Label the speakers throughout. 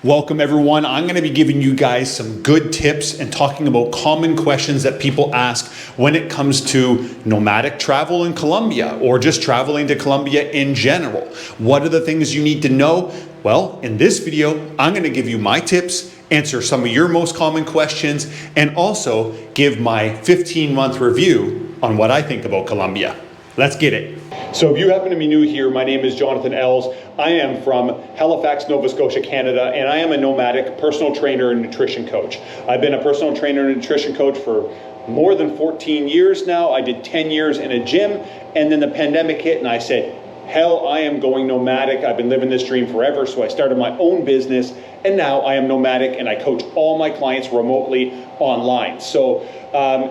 Speaker 1: Welcome everyone. I'm going to be giving you guys some good tips and talking about common questions that people ask when it comes to nomadic travel in Colombia or just traveling to Colombia in general. What are the things you need to know? Well, in this video, I'm going to give you my tips, answer some of your most common questions, and also give my 15-month review on what I think about Colombia. Let's get it. So if you happen to be new here, my name is Jonathan Ells. I am from Halifax, Nova Scotia, Canada, and I am a nomadic personal trainer and nutrition coach. I've been a personal trainer and nutrition coach for more than 14 years now. I did 10 years in a gym, and then the pandemic hit and I said, hell, I am going nomadic. I've been living this dream forever, so I started my own business, and now I am nomadic and I coach all my clients remotely online. So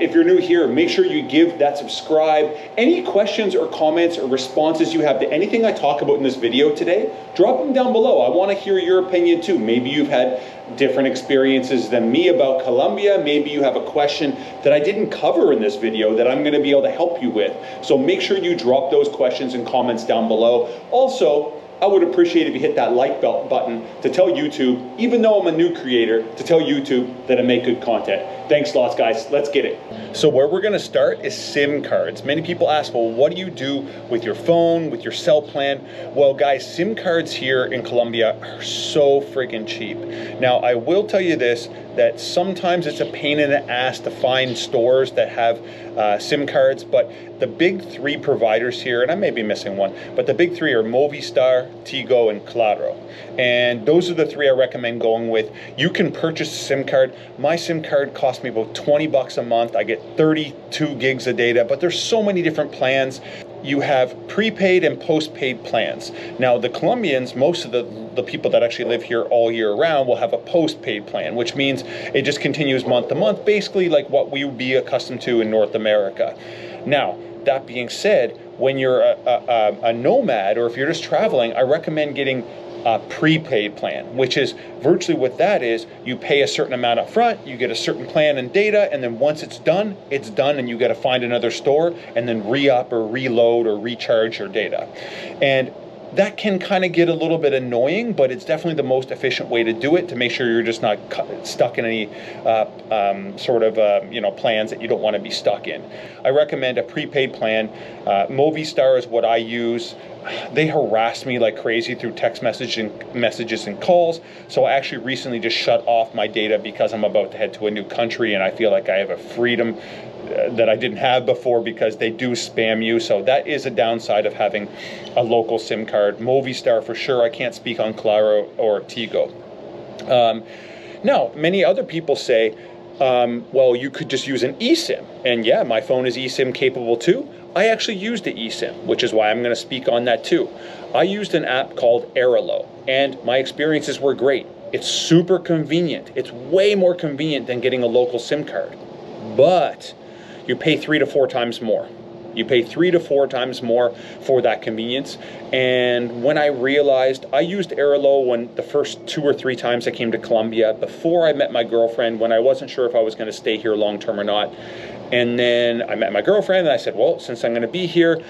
Speaker 1: if you're new here, make sure you give that subscribe. Any questions or comments or responses you have to anything I talk about in this video today, drop them down below. I want to hear your opinion too. Maybe you've had different experiences than me about Colombia. Maybe you have a question that I didn't cover in this video that I'm going to be able to help you with. So make sure you drop those questions and comments down below. Also, I would appreciate if you hit that like button to tell YouTube, even though I'm a new creator, to tell YouTube that I make good content. Thanks lots, guys. Let's get it. So where we're going to start is SIM cards. Many people ask, well, what do you do with your phone, with your cell plan? Well, guys, SIM cards here in Colombia are so freaking cheap. Now, I will tell you this, that sometimes it's a pain in the ass to find stores that have SIM cards, but the big three providers here, and I may be missing one, but the big three are Movistar, Tigo, and Claro. And those are the three I recommend going with. You can purchase a SIM card. My SIM card cost me about 20 bucks a month. I get 32 gigs of data, but there's so many different plans. You have prepaid and postpaid plans. Now, the Colombians, most of the people that actually live here all year round will have a postpaid plan, which means it just continues month to month, basically like what we would be accustomed to in North America. Now, that being said, when you're a nomad or if you're just traveling, I recommend getting a prepaid plan, which is virtually what that is. You pay a certain amount up front, you get a certain plan and data, and then once it's done, and you got to find another store and then re-up or reload or recharge your data. And that can kind of get a little bit annoying, but it's definitely the most efficient way to do it, to make sure you're just not stuck in any plans that you don't want to be stuck in. I recommend a prepaid plan. Movistar is what I use. They harass me like crazy through text messages and calls. So I actually recently just shut off my data because I'm about to head to a new country and I feel like I have a freedom that I didn't have before, because they do spam you. So that is a downside of having a local SIM card. Movistar for sure. I can't speak on Claro or Tigo. Now, many other people say, well, you could just use an eSIM. And yeah, my phone is eSIM capable too. I actually used the eSIM, which is why I'm going to speak on that too. I used an app called Airalo, and my experiences were great. It's super convenient. It's way more convenient than getting a local SIM card. But you pay 3 to 4 times more. You pay 3 to 4 times more for that convenience. And when I realized, I used Airalo when the first 2 or 3 times I came to Colombia, before I met my girlfriend, when I wasn't sure if I was going to stay here long term or not. And then I met my girlfriend and I said, well, since I'm going to be here,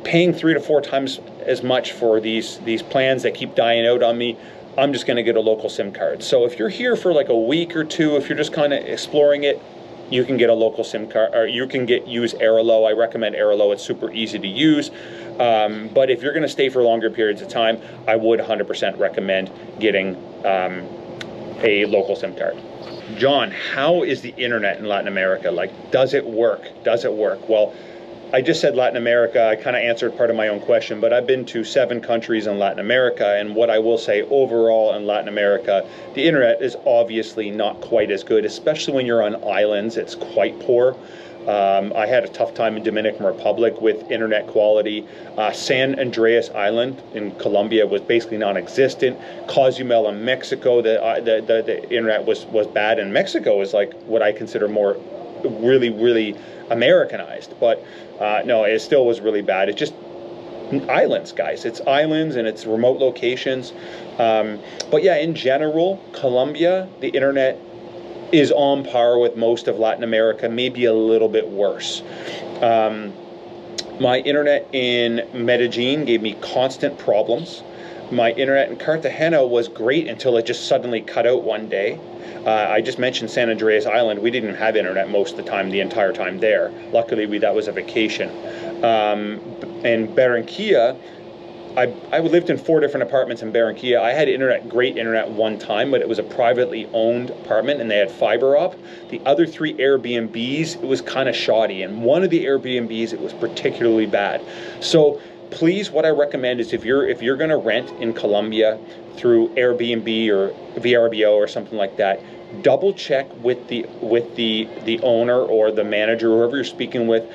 Speaker 1: paying 3 to 4 times as much for these plans that keep dying out on me, I'm just going to get a local SIM card. So if you're here for like a week or two, if you're just kind of exploring it, you can get a local SIM card, or you can use Airalo. I recommend Airalo. It's super easy to use. But if you're going to stay for longer periods of time, I would 100% recommend getting a local SIM card. John, how is the internet in Latin America? Like, does it work? Does it work? Well, I just said Latin America. I kind of answered part of my own question, but I've been to 7 countries in Latin America, and what I will say overall in Latin America, the internet is obviously not quite as good, especially when you're on islands. It's quite poor. I had a tough time in Dominican Republic with internet quality. San Andreas Island in Colombia was basically non-existent. Cozumel in Mexico, the internet was bad, and Mexico is like what I consider more really Americanized, but no, it still was really bad. It's just islands, guys. It's islands and it's remote locations. But yeah, in general, Colombia, the internet is on par with most of Latin America, maybe a little bit worse. My internet in Medellin gave me constant problems.
Speaker 2: My internet in Cartagena was great until it just suddenly cut out one day. I just mentioned San Andreas Island. We didn't have internet most of the time, the entire time there. Luckily, that was a vacation. In Barranquilla, I lived in 4 different apartments in Barranquilla. I had internet, great internet one time, but it was a privately owned apartment and they had fiber up. The other 3 Airbnbs, it was kind of shoddy. And one of the Airbnbs, it was particularly bad. So please, what I recommend is if you're going to rent in Colombia through Airbnb or VRBO or something like that, double check with the owner or the manager, whoever you're speaking with,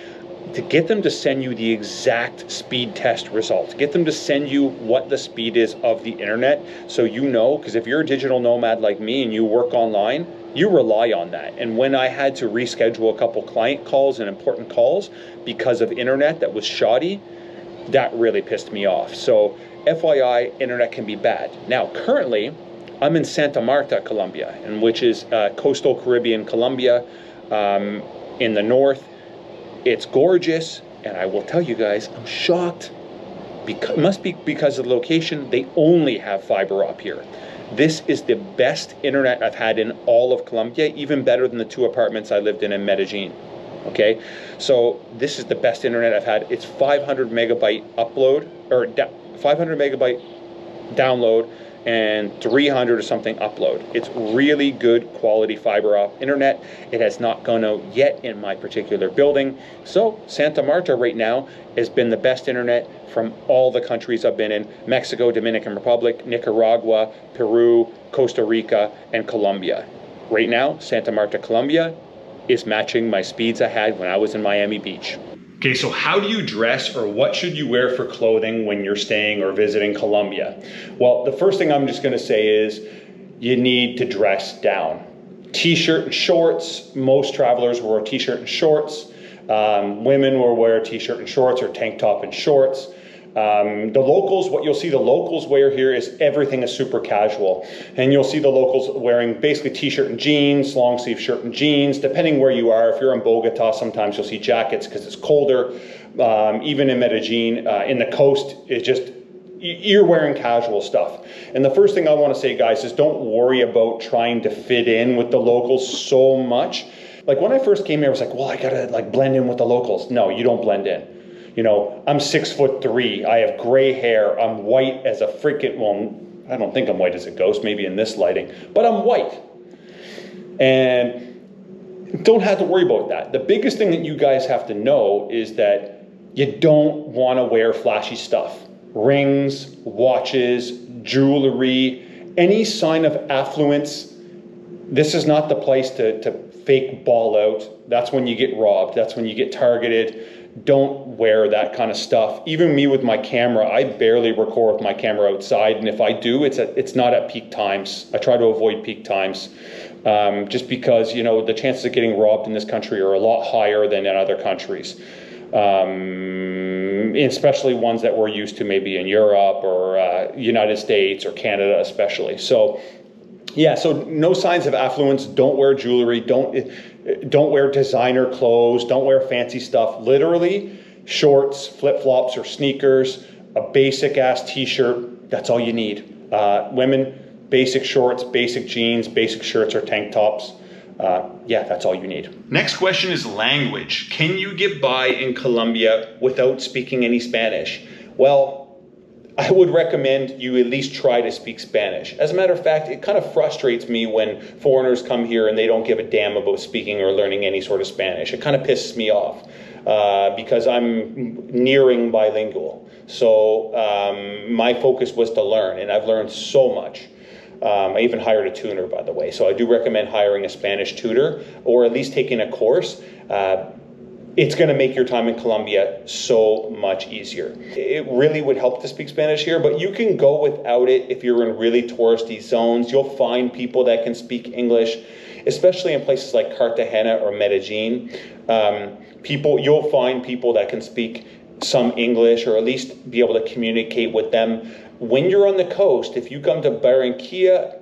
Speaker 2: to get them to send you the exact speed test results. Get them to send you what the speed is of the internet, so you know, because if you're a digital nomad like me and you work online, you rely on that. And when I had to reschedule a couple client calls and important calls because of internet that was shoddy, that really pissed me off. So FYI, internet can be bad. Now, currently, I'm in Santa Marta, Colombia, and which is coastal Caribbean Colombia in the north. It's gorgeous, and I will tell you guys, I'm shocked. Must be because of the location. They only have fiber up here. This is the best internet I've had in all of Colombia, even better than the 2 apartments I lived in Medellin. Okay, so this is the best internet I've had. It's 500 megabyte upload, or 500 megabyte download, and 300 or something upload. It's really good quality fiber optic internet. It has not gone out yet in my particular building. So Santa Marta right now has been the best internet from all the countries I've been in: Mexico, Dominican Republic, Nicaragua, Peru, Costa Rica, and Colombia. Right now, Santa Marta, Colombia is matching my speeds I had when I was in Miami Beach. Okay, so how do you dress, or what should you wear for clothing when you're staying or visiting Colombia? Well, the first thing I'm just gonna say is you need to dress down. T-shirt and shorts. Most travelers wear a t-shirt and shorts. Women will wear a t-shirt and shorts or tank top and shorts. The locals, what you'll see the locals wear here is everything is super casual. And you'll see the locals wearing basically t-shirt and jeans, long sleeve shirt and jeans, depending where you are. If you're in Bogota, sometimes you'll see jackets because it's colder. Even in Medellin, in the coast, it's just, you're wearing casual stuff. And the first thing I want to say, guys, is don't worry about trying to fit in with the locals so much. Like when I first came here, I was like, well, I gotta like blend in with the locals. No, you don't blend in. You know, I'm 6'3", I have gray hair, I'm white as a freaking, well, I don't think I'm white as a ghost, maybe in this lighting, but I'm white. And don't have to worry about that. The biggest thing that you guys have to know is that you don't want to wear flashy stuff. Rings, watches, jewelry, any sign of affluence. This is not the place to fake ball out. That's when you get robbed. That's when you get targeted. Don't wear that kind of stuff. Even me with my camera, I barely record with my camera outside, and if I do, it's not at peak times. I try to avoid peak times, just because, you know, the chances of getting robbed in this country are a lot higher than in other countries, especially ones that we're used to maybe in Europe or United States or Canada especially. So yeah, so no signs of affluence. Don't wear jewelry. Don't wear designer clothes. Don't wear fancy stuff. Literally, shorts, flip-flops, or sneakers, a basic ass t-shirt. That's all you need. Women, basic shorts, basic jeans, basic shirts or tank tops. Yeah, that's all you need. Next question is language. Can you get by in Colombia without speaking any Spanish? Well, I would recommend you at least try to speak Spanish. As a matter of fact, it kind of frustrates me when foreigners come here and they don't give a damn about speaking or learning any sort of Spanish. It kind of pisses me off because I'm nearing bilingual. So my focus was to learn, and I've learned so much. I even hired a tutor, by the way. So I do recommend hiring a Spanish tutor, or at least taking a course. It's going to make your time in Colombia so much easier. It really would help to speak Spanish here, but you can go without it if you're in really touristy zones. You'll find people that can speak English, especially in places like Cartagena or Medellin. You'll find people that can speak some English, or at least be able to communicate with them. When you're on the coast, if you come to Barranquilla,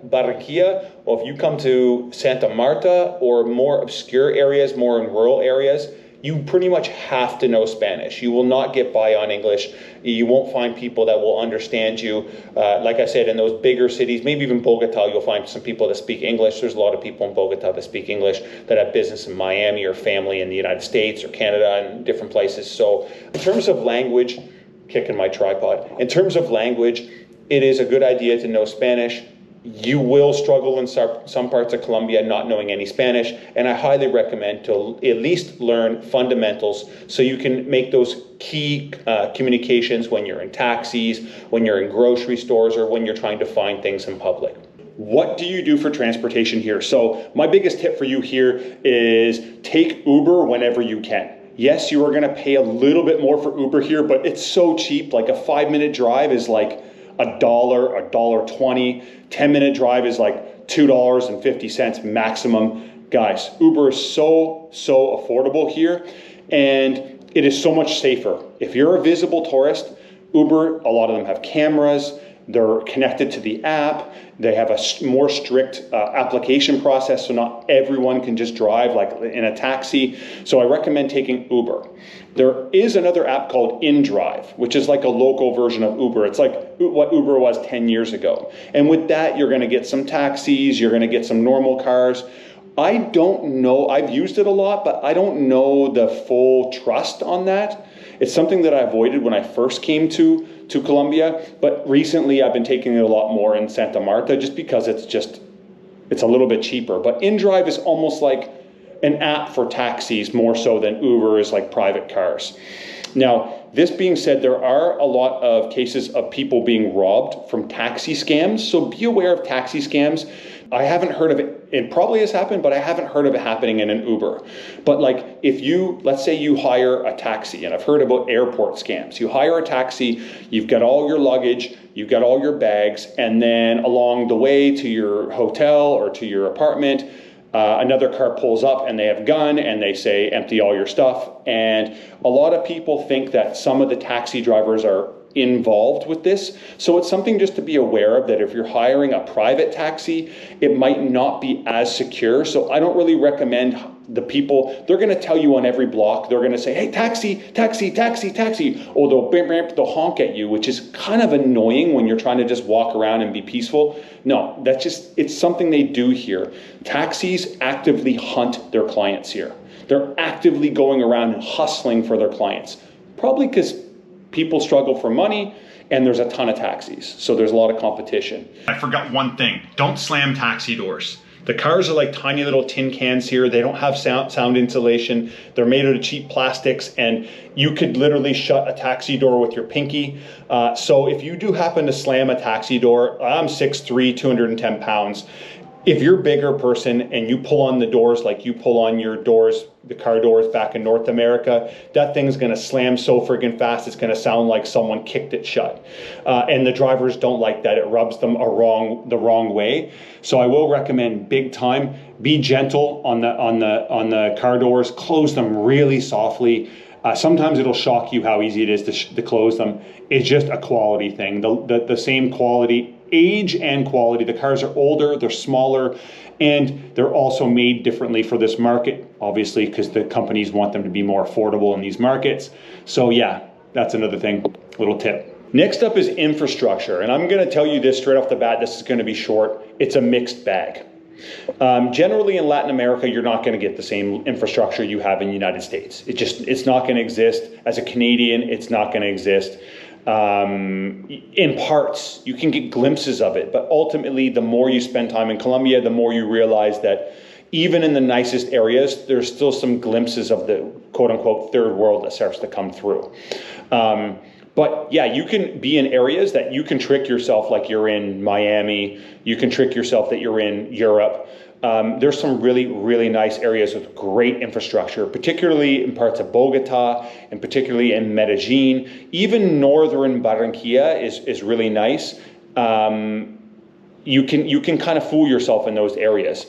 Speaker 2: or if you come to Santa Marta or more obscure areas, more in rural areas, you pretty much have to know Spanish. You will not get by on English. You won't find people that will understand you. Like I said, in those bigger cities, maybe even Bogota, you'll find some people that speak English. There's a lot of people in Bogota that speak English that have business in Miami or family in the United States or Canada and different places. So in terms of language, kicking my tripod, in terms of language, it is a good idea to know Spanish. You will struggle in some parts of Colombia not knowing any Spanish, and I highly recommend to at least learn fundamentals so you can make those key communications when you're in taxis, when you're in grocery stores, or when you're trying to find things in public. What do you do for transportation here? So my biggest tip for you here is take Uber whenever you can. Yes, you are going to pay a little bit more for Uber here, but it's so cheap. Like a 5-minute drive is like $1, $1.20. 10-minute drive is like $2.50 maximum. Guys, Uber is so affordable here, and it is so much safer. If you're a visible tourist, Uber, a lot of them have cameras. They're connected to the app. They have a more strict application process, so not everyone can just drive like in a taxi. So I recommend taking Uber. There is another app called InDrive, which is like a local version of Uber. It's like what Uber was 10 years ago. And with that, you're going to get some taxis, you're going to get some normal cars. I don't know, I've used it a lot, but I don't know the full trust on that. It's something that I avoided when I first came to Colombia, but recently I've been taking it a lot more in Santa Marta just because it's a little bit cheaper. But InDrive is almost like an app for taxis more so than Uber is like private cars. Now, this being said, there are a lot of cases of people being robbed from taxi scams, so be aware of taxi scams. I haven't heard of it. It probably has happened, but I haven't heard of it happening in an Uber. But like if you, let's say you hire a taxi, and I've heard about airport scams. You hire a taxi, you've got all your luggage, you've got all your bags, and then along the way to your hotel or to your apartment, another car pulls up and they have a gun and they say, empty all your stuff. And a lot of people think that some of the taxi drivers are involved with this. So it's something just to be aware of, that if you're hiring a private taxi, it might not be as secure. So I don't really recommend the people, they're going to tell you on every block, they're going to say, hey, taxi, taxi, taxi, taxi. Or they'll honk at you, which is kind of annoying when you're trying to just walk around and be peaceful. No, it's something they do here. Taxis actively hunt their clients here. They're actively going around and hustling for their clients. Probably because people struggle for money and there's a ton of taxis. So there's a lot of competition. I forgot one thing. Don't slam taxi doors. The cars are like tiny little tin cans here. They don't have sound insulation. They're made out of cheap plastics, and you could literally shut a taxi door with your pinky. So if you do happen to slam a taxi door, I'm 6'3", 210 pounds. If you're a bigger person and you pull on the doors like you pull on your doors, the car doors back in North America, that thing's gonna slam so friggin' fast, it's gonna sound like someone kicked it shut. And the drivers don't like that. It rubs them the wrong way. So I will recommend big time, be gentle on the car doors, close them really softly. Sometimes it'll shock you how easy it is to close them. It's just a quality thing. The same quality, age and quality. The cars are older, they're smaller, and they're also made differently for this market, obviously, because the companies want them to be more affordable in these markets. So yeah, that's another thing, little tip. Next up is infrastructure, and I'm going to tell you this straight off the bat. This is going to be short. It's a mixed bag. Generally in Latin America, you're not going to get the same infrastructure you have in the United States. It's not going to exist. As a Canadian, it's not going to exist. In parts, you can get glimpses of it, but ultimately, the more you spend time in Colombia, the more you realize that even in the nicest areas, there's still some glimpses of the quote-unquote third world that starts to come through. But yeah, you can be in areas that you can trick yourself like you're in Miami. You can trick yourself that you're in Europe. There's some really, really nice areas with great infrastructure, particularly in parts of Bogota and particularly in Medellin. Even northern Barranquilla is really nice. You can kind of fool yourself in those areas.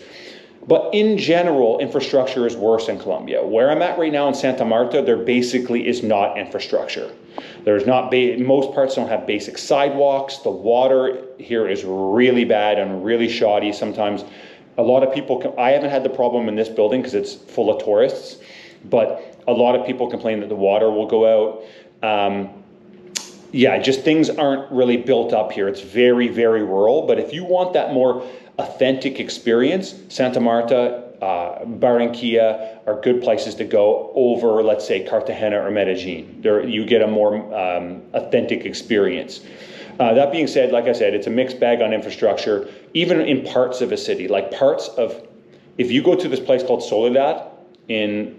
Speaker 2: But in general, infrastructure is worse in Colombia. Where I'm at right now in Santa Marta, there basically is not infrastructure. There's not, most parts don't have basic sidewalks. The water here is really bad and really shoddy sometimes. A lot of people, I haven't had the problem in this building because it's full of tourists, but A lot of people complain that the water will go out. Yeah, just things aren't really built up here. It's very, very rural. But if you want that more authentic experience, Santa Marta, Barranquilla are good places to go over, let's say, Cartagena or Medellin. There, you get a more authentic experience. That being said, like I said, it's a mixed bag on infrastructure, even in parts of a city. Like parts of, if you go to this place called Soledad,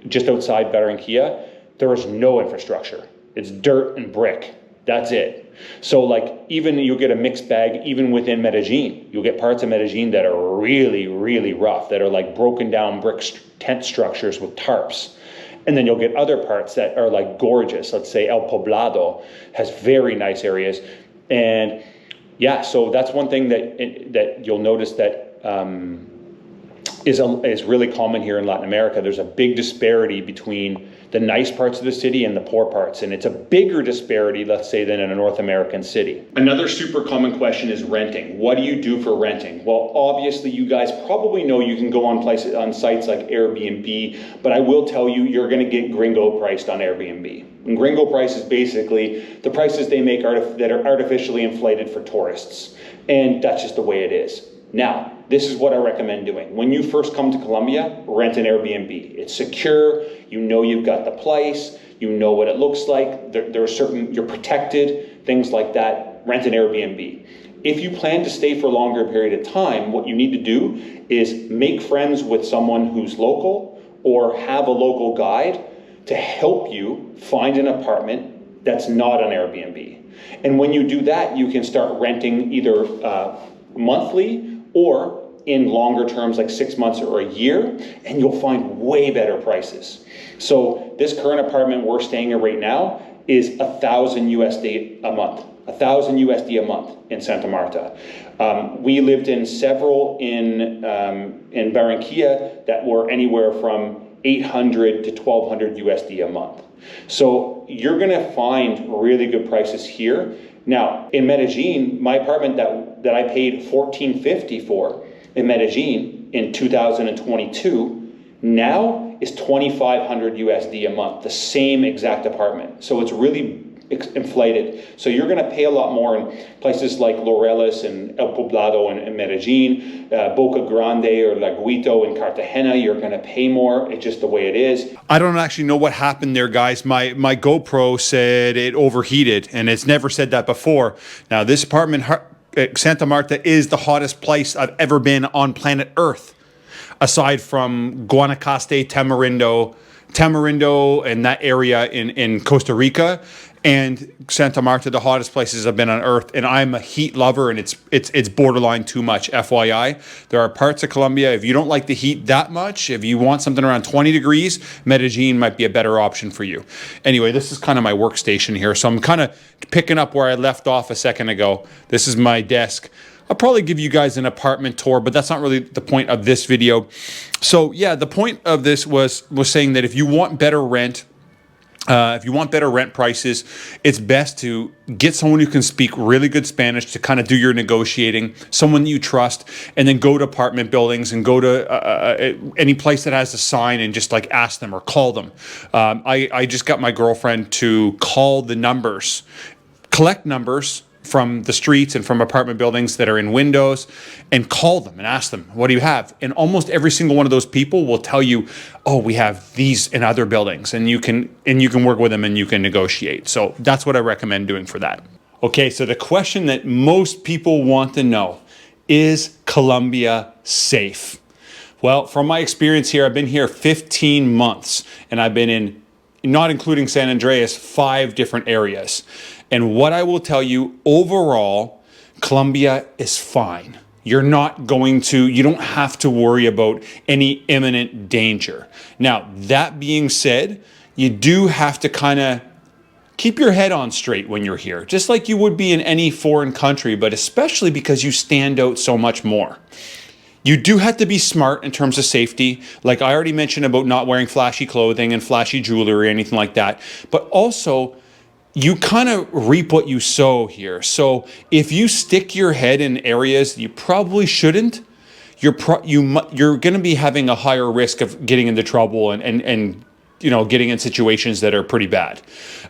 Speaker 2: just outside Barranquilla, there is no infrastructure. It's dirt and brick. That's it. So like even you'll get a mixed bag even within Medellin. You'll get parts of Medellin that are really, really rough, that are like broken down brick tent structures with tarps. And then you'll get other parts that are like gorgeous. Let's say El Poblado has very nice areas. And yeah, so that's one thing that you'll notice that is really common here in Latin America. There's a big disparity between the nice parts of the city and the poor parts. And it's a bigger disparity, let's say, than in a North American city. Another super common question is renting. What do you do for renting? Well, obviously you guys probably know you can go on sites like Airbnb, but I will tell you, you're gonna get gringo priced on Airbnb. And gringo price is basically the prices they make that are artificially inflated for tourists. And that's just the way it is. Now, this is what I recommend doing. When you first come to Colombia, rent an Airbnb. It's secure, you know you've got the place, you know what it looks like, there are certain, you're protected, things like that. Rent an Airbnb. If you plan to stay for a longer period of time, what you need to do is make friends with someone who's local or have a local guide to help you find an apartment that's not on Airbnb. And when you do that, you can start renting either monthly or in longer terms like 6 months or a year, and you'll find way better prices. So this current apartment we're staying in right now is $1,000 USD a month. $1,000 USD a month in Santa Marta. We lived in several in Barranquilla that were anywhere from 800 to 1,200 USD a month. So you're gonna find really good prices here. Now, in Medellin, my apartment that I paid $1,450 for in Medellin in 2022, now is 2,500 USD a month, the same exact apartment. So it's really inflated. So you're gonna pay a lot more in places like Laureles and El Poblado and Medellin, Boca Grande or La Guito and Cartagena, you're gonna pay more. It's just the way it is.
Speaker 1: I don't actually know what happened there, guys. My GoPro said it overheated, and it's never said that before. Now, this apartment, Santa Marta, is the hottest place I've ever been on planet Earth, aside from Guanacaste, Tamarindo, and that area in Costa Rica. And Santa Marta, the hottest places I've been on Earth, and I'm a heat lover, and it's borderline too much. FYI, there are parts of Colombia, if you don't like the heat that much, if you want something around 20 degrees, Medellin might be a better option for you. Anyway, this is kind of my workstation here, so I'm kind of picking up where I left off a second ago. This is my desk. I'll probably give you guys an apartment tour, but that's not really the point of this video. So yeah, the point of this was saying that if you want better rent, prices, it's best to get someone who can speak really good Spanish to kind of do your negotiating, someone that you trust, and then go to apartment buildings and go to any place that has a sign and just like ask them or call them. I just got my girlfriend to call the numbers, collect numbers from the streets and from apartment buildings that are in windows, and call them and ask them, what do you have? And almost every single one of those people will tell you, oh, we have these in other buildings, and you can work with them and you can negotiate. So that's what I recommend doing for that. Okay, so the question that most people want to know, is Colombia safe? Well, from my experience here, I've been here 15 months, and I've been in, not including San Andreas, 5 different areas. And what I will tell you, overall, Colombia is fine. You don't have to worry about any imminent danger. Now, that being said, you do have to kind of keep your head on straight when you're here, just like you would be in any foreign country, but especially because you stand out so much more. You do have to be smart in terms of safety. Like I already mentioned about not wearing flashy clothing and flashy jewelry or anything like that, but also you kind of reap what you sow here. So if you stick your head in areas you probably shouldn't, you're going to be having a higher risk of getting into trouble and getting in situations that are pretty bad.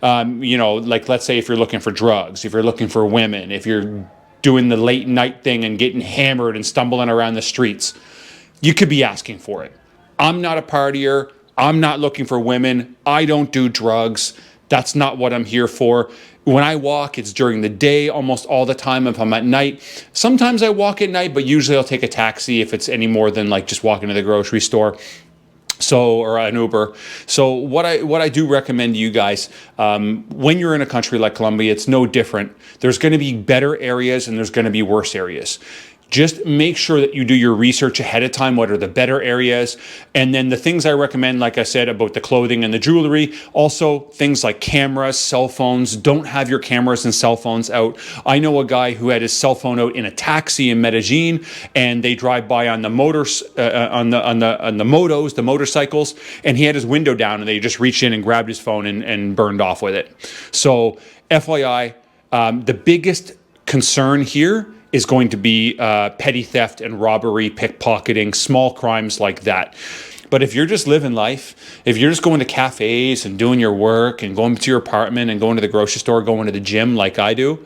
Speaker 1: Like let's say if you're looking for drugs, if you're looking for women, if you're doing the late night thing and getting hammered and stumbling around the streets, you could be asking for it. I'm not a partier. I'm not looking for women. I don't do drugs. That's not what I'm here for. When I walk, it's during the day almost all the time if I'm at night. Sometimes I walk at night, but usually I'll take a taxi if it's any more than like just walking to the grocery store. Or an Uber. So what I do recommend to you guys, when you're in a country like Colombia, it's no different. There's going to be better areas and there's going to be worse areas. Just make sure that you do your research ahead of time. What are the better areas? And then the things I recommend, like I said, about the clothing and the jewelry, also things like cameras, cell phones. Don't have your cameras and cell phones out. I know a guy who had his cell phone out in a taxi in Medellin, and they drive by on the motos, the motorcycles, and he had his window down, and they just reached in and grabbed his phone and burned off with it. So, FYI, the biggest concern here is going to be petty theft and robbery, pickpocketing, small crimes like that. But if you're just living life, if you're just going to cafes and doing your work and going to your apartment and going to the grocery store, going to the gym like I do,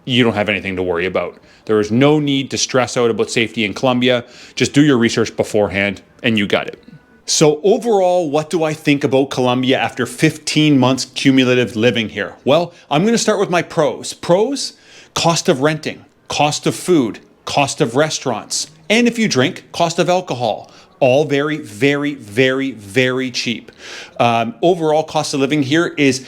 Speaker 1: you don't have anything to worry about. There is no need to stress out about safety in Colombia. Just do your research beforehand and you got it. So overall, what do I think about Colombia after 15 months cumulative living here? Well, I'm going to start with my pros. Pros: cost of renting, cost of food, cost of restaurants, and if you drink, cost of alcohol. All very, very, very, very cheap. Overall cost of living here is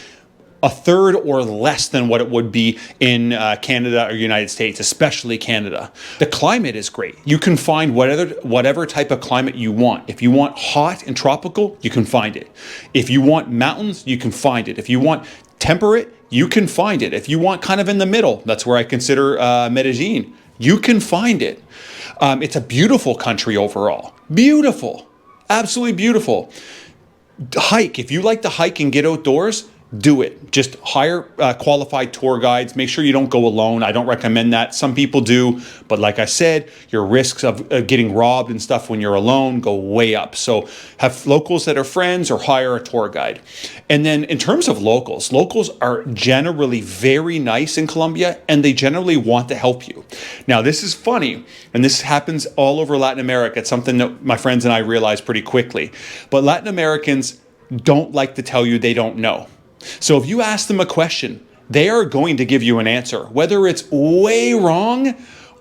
Speaker 1: a third or less than what it would be in Canada or United States, especially Canada. The climate is great. You can find whatever type of climate you want. If you want hot and tropical, you can find it. If you want mountains, you can find it. If you want temperate, you can find it. If you want kind of in the middle, that's where I consider Medellin, you can find it. It's a beautiful country overall. Beautiful. Absolutely beautiful. Hike. If you like to hike and get outdoors, do it. Just hire qualified tour guides. Make sure you don't go alone. I don't recommend that. Some people do, but like I said, your risks of getting robbed and stuff when you're alone go way up. So have locals that are friends or hire a tour guide. And then in terms of locals are generally very nice in Colombia and they generally want to help you. Now, this is funny, and this happens all over Latin America. It's something that my friends and I realized pretty quickly. But Latin Americans don't like to tell you they don't know. So if you ask them a question, they are going to give you an answer, whether it's way wrong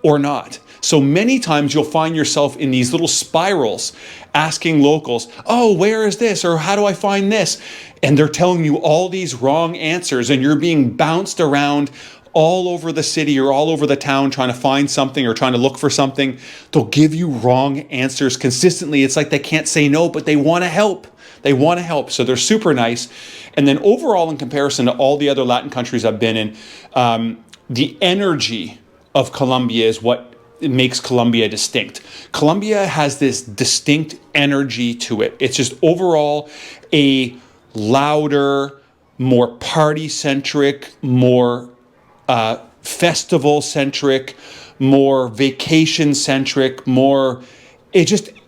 Speaker 1: or not. So many times you'll find yourself in these little spirals asking locals, oh, where is this? Or how do I find this? And they're telling you all these wrong answers and you're being bounced around all over the city or all over the town trying to find something or trying to look for something. They'll give you wrong answers consistently. It's like they can't say no, but they want to help. They want to help. So they're super nice. And then overall, in comparison to all the other Latin countries I've been in, the energy of Colombia is what makes Colombia distinct. Colombia has this distinct energy to it. It's just overall a louder, more party-centric, more festival-centric, more vacation-centric, more...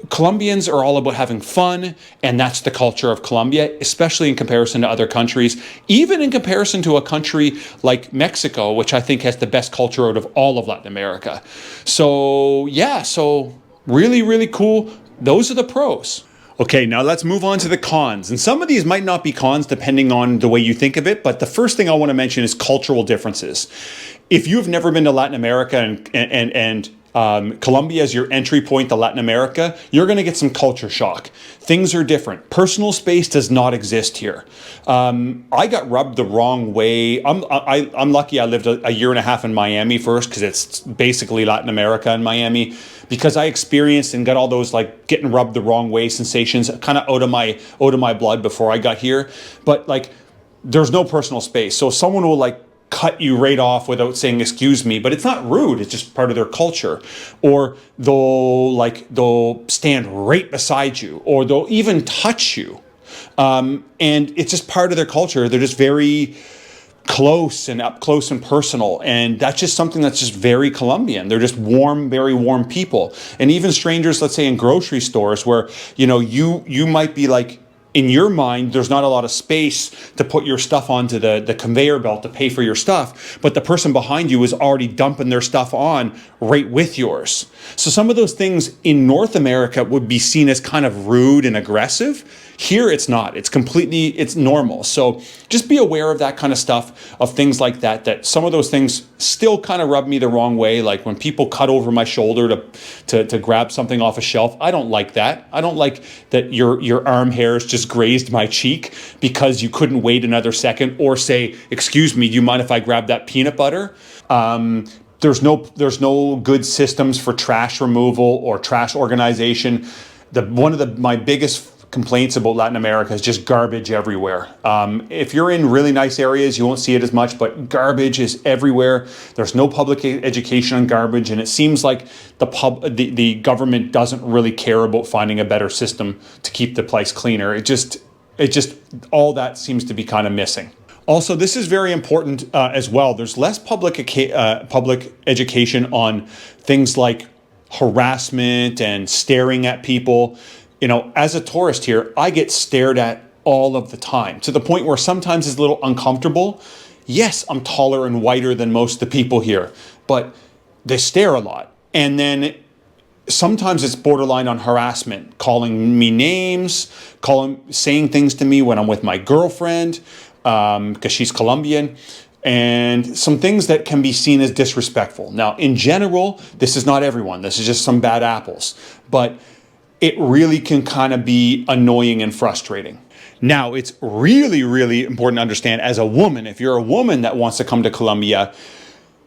Speaker 1: Colombians are all about having fun, and that's the culture of Colombia, especially in comparison to other countries, even in comparison to a country like Mexico, which I think has the best culture out of all of Latin America. So yeah, so really, really cool. Those are the pros. Okay, now let's move on to the cons. And some of these might not be cons depending on the way you think of it, but the first thing I want to mention is cultural differences. If you've never been to Latin America and Colombia is your entry point to Latin America, you're going to get some culture shock. Things are different. Personal space does not exist here. I got rubbed the wrong way. I'm lucky I lived a year and a half in Miami first because it's basically Latin America in Miami, because I experienced and got all those like getting rubbed the wrong way sensations kind of out of my blood before I got here. But like there's no personal space. So someone will like cut you right off without saying excuse me, but it's not rude, it's just part of their culture. Or they'll stand right beside you, or they'll even touch you, and it's just part of their culture. They're just very close and up close and personal, and that's just something that's just very Colombian. They're just warm, very warm people. And even strangers, let's say in grocery stores, where you might be like in your mind, there's not a lot of space to put your stuff onto the conveyor belt to pay for your stuff, but the person behind you is already dumping their stuff on right with yours. So some of those things in North America would be seen as kind of rude and aggressive. Here it's not. It's normal. So just be aware of that kind of stuff, of things like that, that some of those things still kind of rub me the wrong way. Like when people cut over my shoulder to grab something off a shelf, I don't like that. I don't like that your arm hairs just grazed my cheek because you couldn't wait another second, or say, excuse me, do you mind if I grab that peanut butter? There's no good systems for trash removal or trash organization. One of my biggest complaints about Latin America is just garbage everywhere. If you're in really nice areas, you won't see it as much, but garbage is everywhere. There's no public education on garbage, and it seems like the government doesn't really care about finding a better system to keep the place cleaner. It just all that seems to be kind of missing. Also, this is very important as well. There's less public education on things like harassment and staring at people. You know, as a tourist here, I get stared at all of the time, to the point where sometimes it's a little uncomfortable. Yes, I'm taller and whiter than most of the people here, but they stare a lot. And then sometimes it's borderline on harassment, calling me names, saying things to me when I'm with my girlfriend, because she's Colombian, and some things that can be seen as disrespectful. Now, in general, this is not everyone. This is just some bad apples. But it really can kind of be annoying and frustrating. Now, it's really, really important to understand, as a woman, if you're a woman that wants to come to Colombia,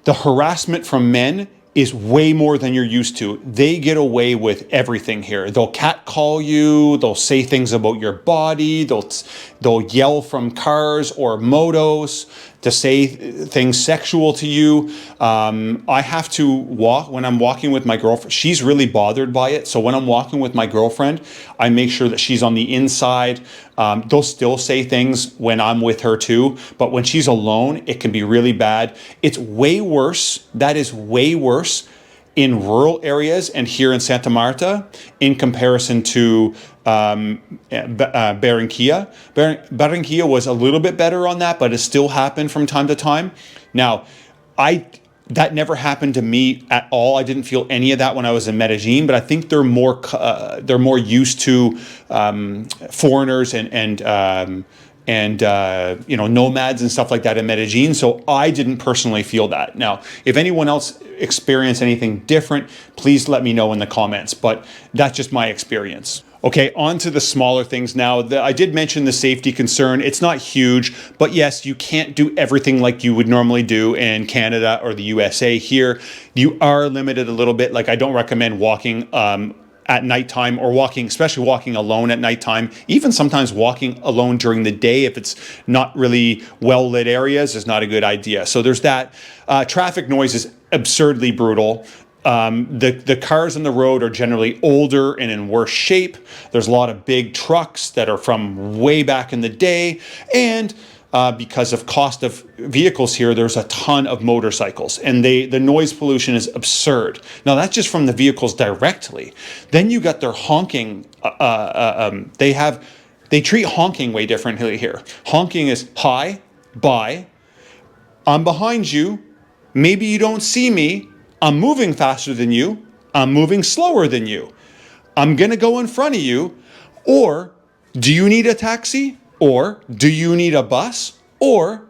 Speaker 1: the harassment from men is way more than you're used to. They get away with everything here. They'll catcall you. They'll say things about your body. They'll yell from cars or motos to say things sexual to you. I have to walk when I'm walking with my girlfriend. She's really bothered by it. So when I'm walking with my girlfriend, I make sure that she's on the inside. They'll still say things when I'm with her too, but when she's alone, it can be really bad. It's way worse. That is way worse in rural areas and here in Santa Marta in comparison to Barranquilla. Barranquilla was a little bit better on that, but it still happened from time to time. Now, that never happened to me at all. I didn't feel any of that when I was in Medellin, but I think they're more used to foreigners and nomads and stuff like that in Medellin. So I didn't personally feel that. Now, if anyone else experienced anything different, please let me know in the comments, but that's just my experience. Okay, on to the smaller things now. I did mention the safety concern. It's not huge, but yes, you can't do everything like you would normally do in Canada or the USA. Here, you are limited a little bit. Like, I don't recommend walking at nighttime, or especially walking alone at nighttime. Even sometimes walking alone during the day, if it's not really well-lit areas, is not a good idea. So there's that. Traffic noise is absurdly brutal. The cars on the road are generally older and in worse shape. There's a lot of big trucks that are from way back in the day. And because of cost of vehicles here, there's a ton of motorcycles, and the noise pollution is absurd. Now, that's just from the vehicles directly. Then you got their honking. They treat honking way differently here. Honking is, hi, bye, I'm behind you, maybe you don't see me, I'm moving faster than you, I'm moving slower than you, I'm gonna go in front of you, or do you need a taxi? Or do you need a bus? Or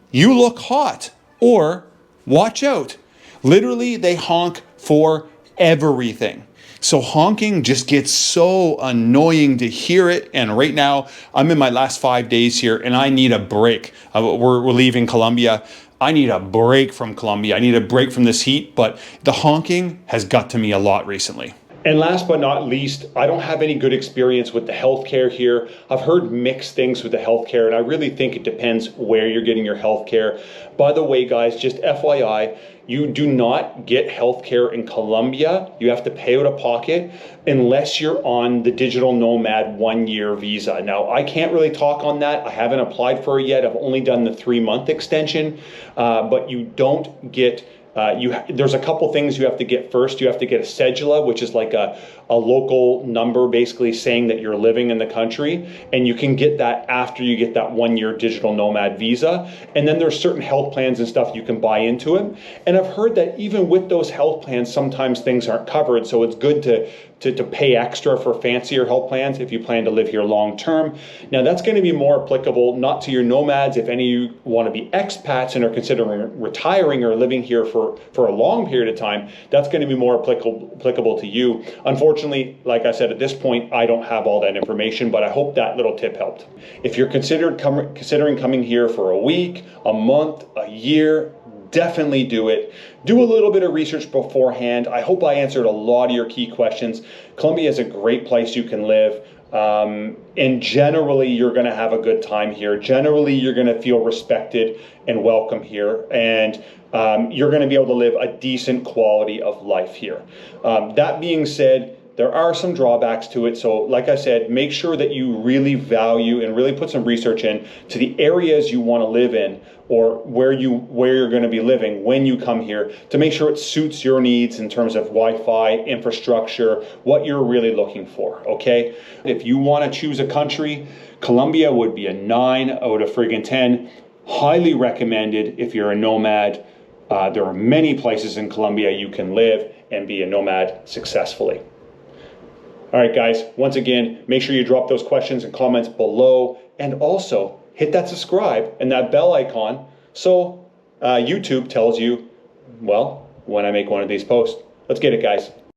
Speaker 1: you look hot? Or watch out. Literally, they honk for everything. So honking just gets so annoying to hear it. And right now, I'm in my last 5 days here, and I need a break. We're leaving Colombia. I need a break from Colombia. I need a break from this heat, but the honking has got to me a lot recently. And last but not least, I don't have any good experience with the healthcare here. I've heard mixed things with the healthcare, and I really think it depends where you're getting your healthcare. By the way, guys, just FYI, you do not get healthcare in Colombia. You have to pay out of pocket unless you're on the digital nomad 1-year visa. Now, I can't really talk on that. I haven't applied for it yet. I've only done the 3-month extension, but you don't get
Speaker 2: There's a couple things you have to get first. You have to get a cedula, which is like a local number basically saying that you're living in the country. And you can get that after you get that 1-year digital nomad visa. And then there's certain health plans and stuff you can buy into it. And I've heard that even with those health plans, sometimes things aren't covered. So it's good to pay extra for fancier health plans if you plan to live here long term. Now that's going to be more applicable not to your nomads. If any of you want to be expats and are considering retiring or living here for a long period of time, that's going to be more applicable to you. Unfortunately, like I said, at this point, I don't have all that information, but I hope that little tip helped. If you're considering coming here for a week, a month, a year, definitely do it. Do a little bit of research beforehand. I hope I answered a lot of your key questions. Colombia is a great place you can live. And generally, you're going to have a good time here. Generally, you're going to feel respected and welcome here. And you're going to be able to live a decent quality of life here. That being said, there are some drawbacks to it. So like I said, make sure that you really value and really put some research in to the areas you want to live in, or where you're going to be living when you come here, to make sure it suits your needs in terms of Wi-Fi, infrastructure, what you're really looking for, okay? If you want to choose a country, Colombia would be a 9 out of friggin' 10. Highly recommended if you're a nomad. There are many places in Colombia you can live and be a nomad successfully. All right, guys, once again, make sure you drop those questions and comments below, and also hit that subscribe and that bell icon so YouTube tells you, well, when I make one of these posts. Let's get it, guys.